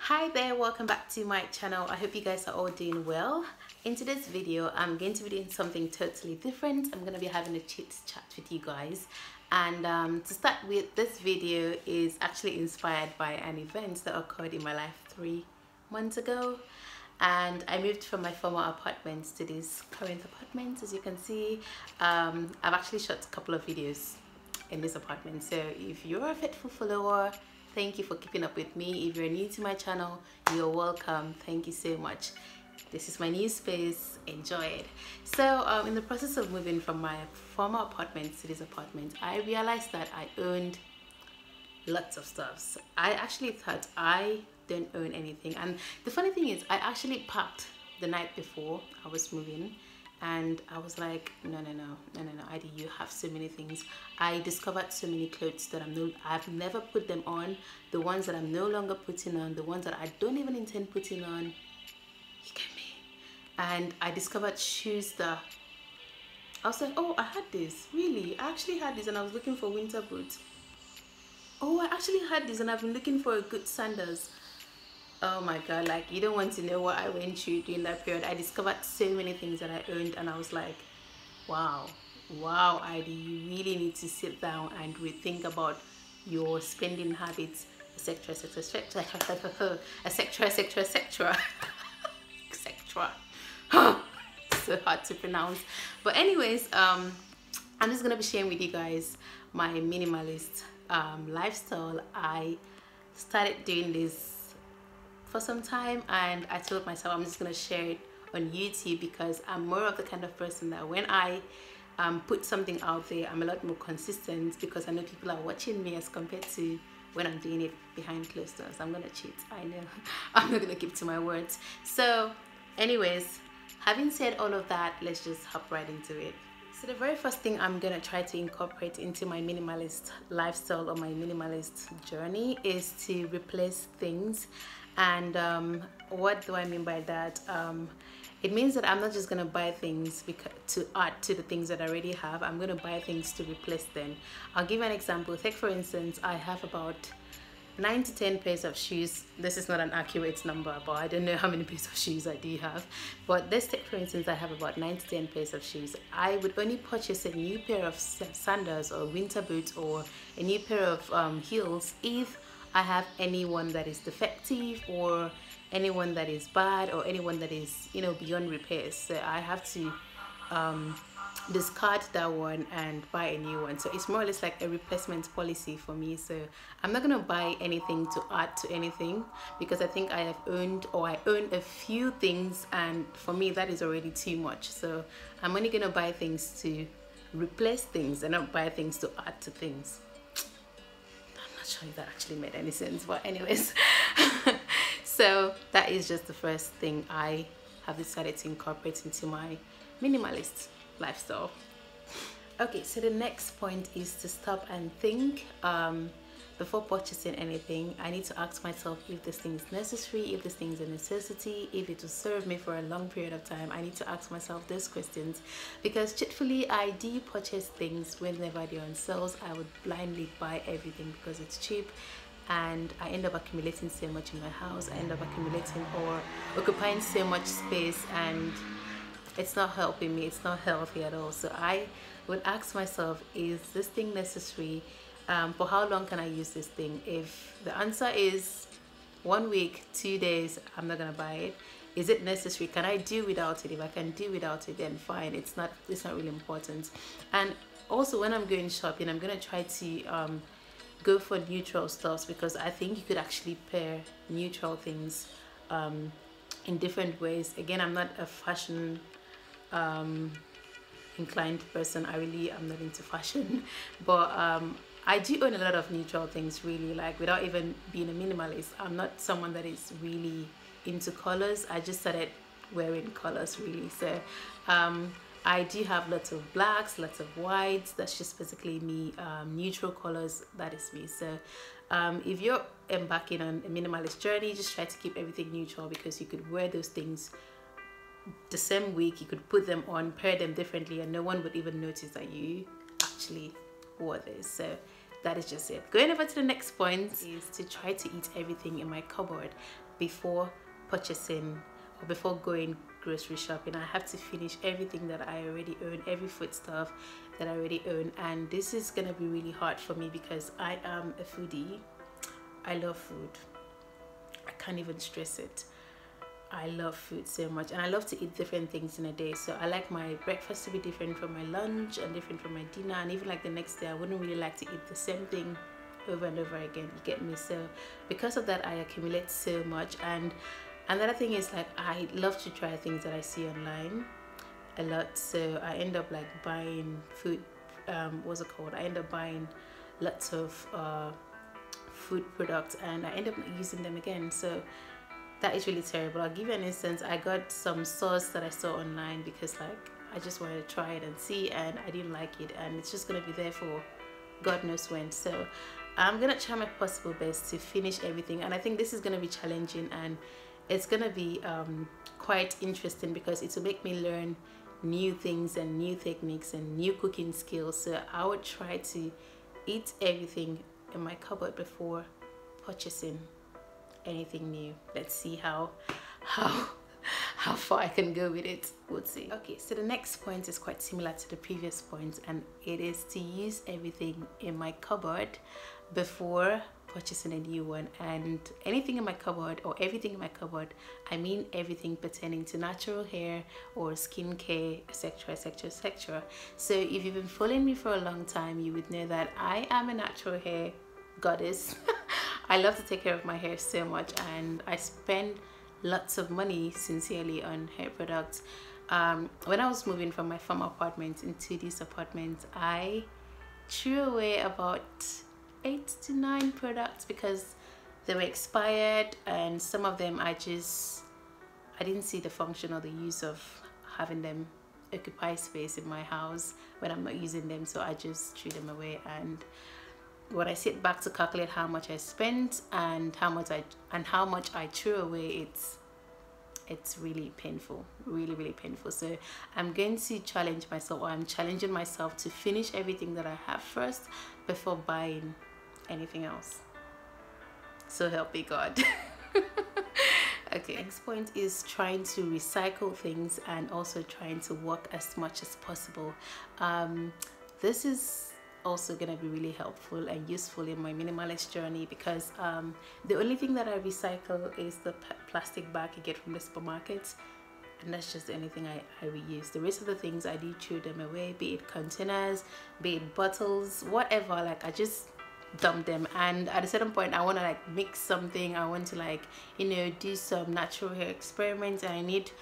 Hi there, welcome back to my channel. I hope you guys are all doing well. In today's video, I'm going to be doing something totally different. I'm going to be having a chit chat with you guys. And to start with, this video is actually inspired by an event that occurred in my life 3 months ago. And I moved from my former apartment to this current apartment. As you can see, I've actually shot a couple of videos in this apartment. So if you're a faithful follower, thank you for keeping up with me. If you're new to my channel, you're welcome. Thank you so much. This is my new space. Enjoy it. So in the process of moving from my former apartment to this apartment, I realized that I owned lots of stuff. I actually thought I don't own anything. And the funny thing is, I actually packed the night before I was moving. And I was like, no, Ida, you have so many things. I discovered so many clothes that I've never put them on, the ones that I'm no longer putting on, the ones that I don't even intend putting on. You get me? And I discovered shoes that I was like, oh, I had this. Really? I actually had this, and I was looking for winter boots. Oh, I actually had this, and I've been looking for a good sandals. Oh my god, like, you don't want to know what I went through during that period. I discovered so many things that I owned, and I was like, wow, Ivy, you really need to sit down and rethink about your spending habits, etc, etc. So hard to pronounce. But anyways, I'm just gonna be sharing with you guys my minimalist lifestyle. I started doing this for some time, and I told myself I'm just gonna share it on YouTube because I'm more of the kind of person that when I put something out there, I'm a lot more consistent because I know people are watching me as compared to when I'm doing it behind closed doors. I'm gonna cheat, I know. I'm not gonna keep to my words. So anyways, having said all of that, let's just hop right into it. So the very first thing I'm gonna try to incorporate into my minimalist lifestyle or my minimalist journey is to replace things. And what do I mean by that? It means that I'm not just gonna buy things to add to the things that I already have. I'm gonna buy things to replace them. I'll give you an example. Take for instance, I have about 9 to 10 pairs of shoes. This is not an accurate number, but I don't know how many pairs of shoes I do have. But let's take for instance, I have about 9 to 10 pairs of shoes. I would only purchase a new pair of sandals or winter boots or a new pair of heels if I have anyone that is defective or anyone that is bad or anyone that is, you know, beyond repairs. So I have to discard that one and buy a new one. So it's more or less like a replacement policy for me. So I'm not gonna buy anything to add to anything because I think I have owned, or I own a few things, and for me that is already too much. So I'm only gonna buy things to replace things and not buy things to add to things. Sure if that actually made any sense, but anyways. So that is just the first thing I have decided to incorporate into my minimalist lifestyle. Okay, so the next point is to stop and think before purchasing anything. I need to ask myself if this thing is necessary, if this thing is a necessity, if it will serve me for a long period of time. I need to ask myself those questions because truthfully, I do purchase things whenever they're on sales. I would blindly buy everything because it's cheap, and I end up accumulating so much in my house. I end up accumulating or occupying so much space, and it's not helping me. It's not healthy at all. So I would ask myself, is this thing necessary? For how long can I use this thing? If the answer is 1 week, 2 days, I'm not gonna buy it. Is it necessary? Can I do without it? If I can do without it, then fine. It's not really important. And also when I'm going shopping, I'm gonna try to go for neutral stuffs because I think you could actually pair neutral things in different ways. Again, I'm not a fashion inclined person. I really am not into fashion, but I do own a lot of neutral things, really, like without even being a minimalist. I'm not someone that is really into colors. I just started wearing colors, really. So I do have lots of blacks, lots of whites. That's just basically me. Neutral colors, that is me. So if you're embarking on a minimalist journey, just try to keep everything neutral because you could wear those things the same week. You could put them on, pair them differently, and no one would even notice that you actually wore this. So that is just it. Going over to the next point is to try to eat everything in my cupboard. before purchasing or before going grocery shopping. I have to finish everything that I already own, every food stuff that I already own, and this is gonna be really hard for me because I am a foodie. I love food. I can't even stress it. I love food so much, and I love to eat different things in a day. So I like my breakfast to be different from my lunch and different from my dinner, and even like the next day I wouldn't really like to eat the same thing over and over again, you get me? So because of that, I accumulate so much. And another thing is, like, I love to try things that I see online a lot, so I end up like buying food, what's it called, I end up buying lots of food products, and I end up using them again. So that is really terrible. I'll give you an instance. I got some sauce that I saw online because like I just wanted to try it and see, and I didn't like it, and it's just gonna be there for God knows when. So I'm gonna try my possible best to finish everything, and I think this is gonna be challenging, and it's gonna be quite interesting because it will make me learn new things and new techniques and new cooking skills. So I would try to eat everything in my cupboard before purchasing anything new. Let's see how far I can go with it. We'll see. Okay, so the next point is quite similar to the previous point, and it is to use everything in my cupboard before purchasing a new one. And anything in my cupboard, or everything in my cupboard, I mean everything pertaining to natural hair or skincare, etc, etc, etc. So if you've been following me for a long time, you would know that I am a natural hair goddess. I love to take care of my hair so much, and I spend lots of money sincerely on hair products. When I was moving from my former apartment into this apartment, I threw away about 8 to 9 products because they were expired, and some of them I didn't see the function or the use of having them occupy space in my house when I'm not using them, so I just threw them away. And when I sit back to calculate how much I spent and how much I threw away, it's really painful, really painful. So I'm going to challenge myself, or I'm challenging myself to finish everything that I have first before buying anything else. So help me God. Okay, next point is trying to recycle things and also trying to work as much as possible. This is also gonna be really helpful and useful in my minimalist journey because the only thing that I recycle is the plastic bag you get from the supermarket, and that's just the only thing I reuse. The rest of the things I do throw them away, be it containers, be it bottles, whatever. Like I just dump them, and at a certain point I want to like mix something. I want to like, you know, do some natural hair experiments, and I need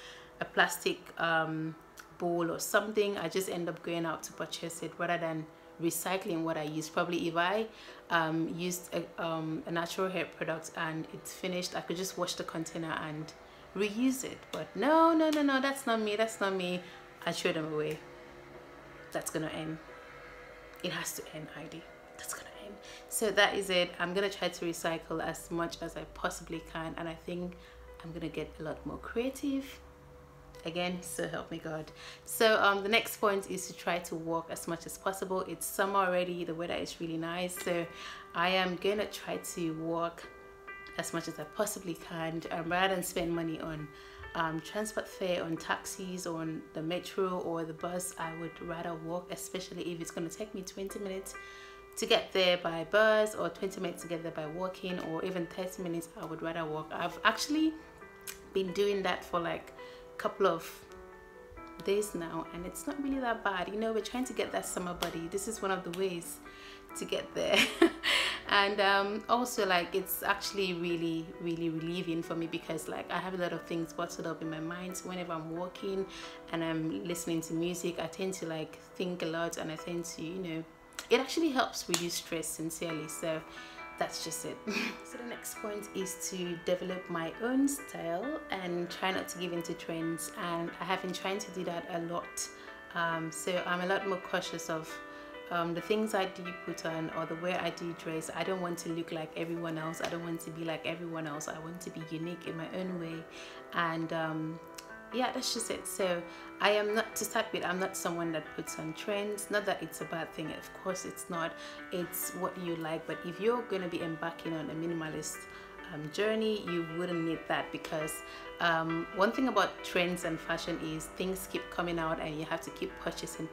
a plastic bowl or something. I just end up going out to purchase it rather than recycling what I use. Probably if I used a natural hair product and it's finished, I could just wash the container and reuse it. But no, that's not me. I throw them away. That's gonna end. It has to end, Heidi. That's gonna end. So that is it. I'm gonna try to recycle as much as I possibly can, and I think I'm gonna get a lot more creative again, so help me God. So the next point is to try to walk as much as possible. It's summer already, the weather is really nice, so I am gonna try to walk as much as I possibly can, rather than spend money on transport fare, on taxis, or on the metro or the bus. I would rather walk, especially if it's going to take me 20 minutes to get there by bus, or 20 minutes to get there by walking, or even 30 minutes. I would rather walk. I've actually been doing that for like couple of days now, and it's not really that bad. You know, we're trying to get that summer body. This is one of the ways to get there. And also, like, it's actually really relieving for me because like I have a lot of things bottled up in my mind. So whenever I'm walking and I'm listening to music, I tend to like think a lot, and I tend to, you know, it actually helps reduce stress, sincerely. So that's just it. So the next point is to develop my own style and try not to give into trends, and I have been trying to do that a lot. So I'm a lot more cautious of the things I do put on, or the way I do dress. I don't want to look like everyone else. I don't want to be like everyone else. I want to be unique in my own way. And yeah, that's just it. So I am not, to start with, I'm not someone that puts on trends. Not that it's a bad thing, of course it's not. It's what you like. But if you're going to be embarking on a minimalist journey, you wouldn't need that, because one thing about trends and fashion is things keep coming out and you have to keep purchasing.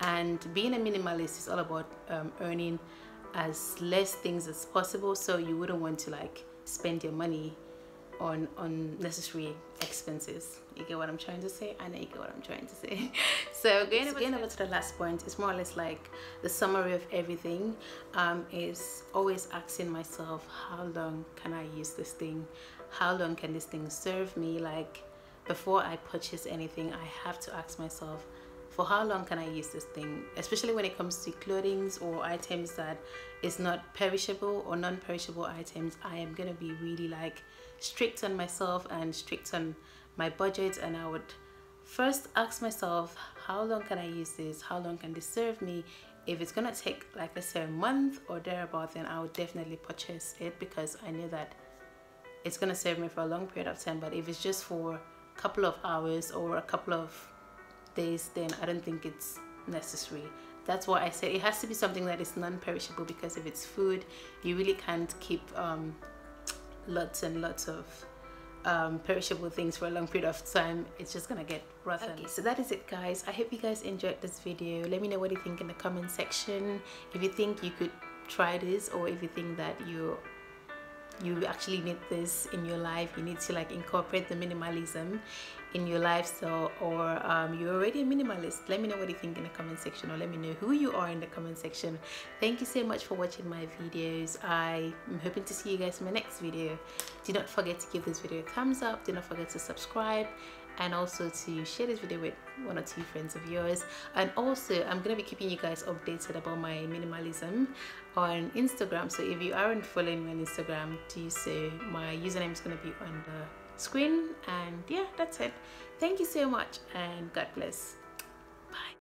And being a minimalist is all about earning as less things as possible, so you wouldn't want to like spend your money on unnecessary expenses. You get what I'm trying to say? I know you get what I'm trying to say. So going over to the last point, it's more or less like the summary of everything. Is always asking myself, how long can I use this thing? How long can this thing serve me? Like, before I purchase anything, I have to ask myself, for how long can I use this thing? Especially when it comes to clothing or items that is not perishable or non-perishable items, I am gonna be really like strict on myself and strict on my budget, and I would first ask myself, how long can I use this? How long can this serve me? If it's gonna take, like, let's say a month or thereabout, then I would definitely purchase it, because I know that it's gonna serve me for a long period of time. But if it's just for a couple of hours or a couple of days, then I don't think it's necessary. That's why I said it has to be something that is non-perishable, because if it's food, you really can't keep lots and lots of perishable things for a long period of time. It's just gonna get rotten. Okay, so that is it, guys. I hope you guys enjoyed this video. Let me know what you think in the comment section. If you think you could try this, or if you think that you actually need this in your life, you need to like incorporate the minimalism in your lifestyle, or you're already a minimalist. Let me know what you think in the comment section, or let me know who you are in the comment section. Thank you so much for watching my videos. I am hoping to see you guys in my next video. Do not forget to give this video a thumbs up. Do not forget to subscribe, and also to share this video with 1 or 2 friends of yours. And also, I'm gonna be keeping you guys updated about my minimalism on Instagram. So if you aren't following me on Instagram, do so. My username is gonna be on the screen. And yeah, that's it. Thank you so much, and God bless. Bye.